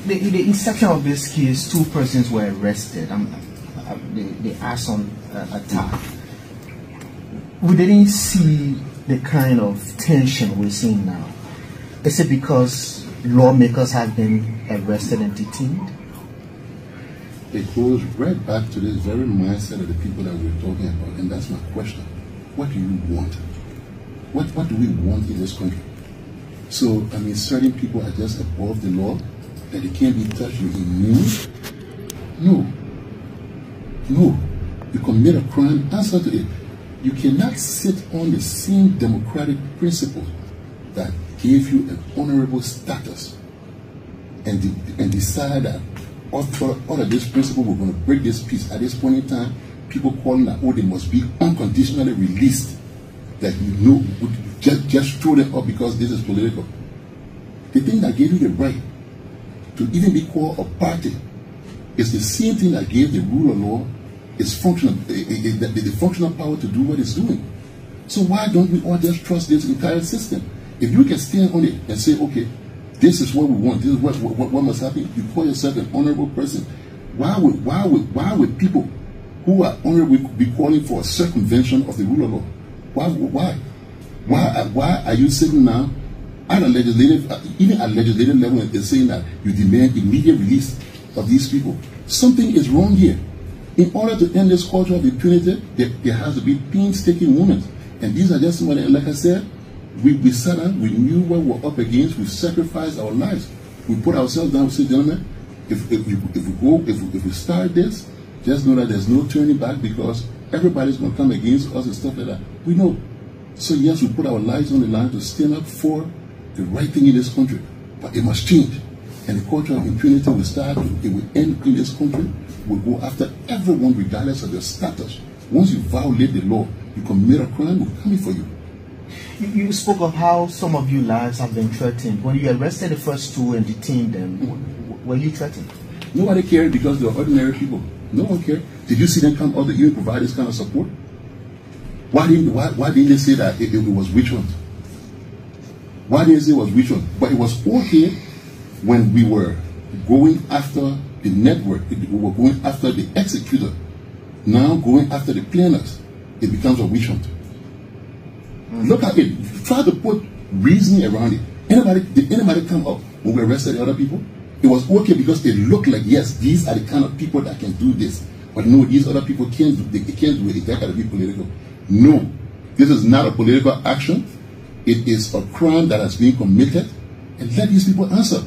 the inception of this case, 2 persons were arrested. The arson attack. We didn't see the kind of tension we're seeing now. Is it because lawmakers have been arrested and detained? It goes right back to this very mindset of the people that we're talking about, and that's my question. What do you want? What do we want in this country? So, I mean, certain people are just above the law, that they can't be touched with immune? No. No. You commit a crime, answer to it. You cannot sit on the same democratic principle that gave you an honorable status and decide that all of this principle, we're going to break this peace. At this point in time, people calling that, oh, they must be unconditionally released, that you know, just throw them up because this is political. The thing that gave you the right to even be called a party is the same thing that gave the rule of law its functional, the functional power to do what it's doing. So why don't we all just trust this entire system? If you can stand on it and say, okay, this is what we want, this is what must happen, you call yourself an honorable person. Why would people who are honorable be calling for a circumvention of the rule of law? Why are you sitting now at a legislative, even at legislative level, and saying that you demand immediate release of these people? Something is wrong here. In order to end this culture of impunity, there has to be painstaking moments. And these are just some of them. Like I said, we sat down, we knew what we're up against, we sacrificed our lives. We put ourselves down, we said, gentlemen, if we start this, just know that there's no turning back, because everybody's going to come against us and stuff like that. We know. So yes, we put our lives on the line to stand up for the right thing in this country. But it must change. And the culture of impunity will start, it will end in this country. We'll go after everyone regardless of their status. Once you violate the law, you commit a crime, we're coming for you. You spoke of how some of your lives have been threatened. When you arrested the first 2 and detained them, were you threatened? Nobody cared, because they were ordinary people. No one cared. Did you see them come out to you and provide this kind of support? Why didn't they say that it was witch hunt? Why didn't they say it was witch hunt? But it was okay when we were going after the network, we were going after the executor. Now going after the planners, it becomes a witch hunt. Look at it. Try to put reasoning around it. Did anybody come up when we arrested the other people? It was okay because it looked like, yes, these are the kind of people that can do this. But no, these other people can't do it. They can't do it. They got to be political. No, this is not a political action. It is a crime that has been committed. And let these people answer.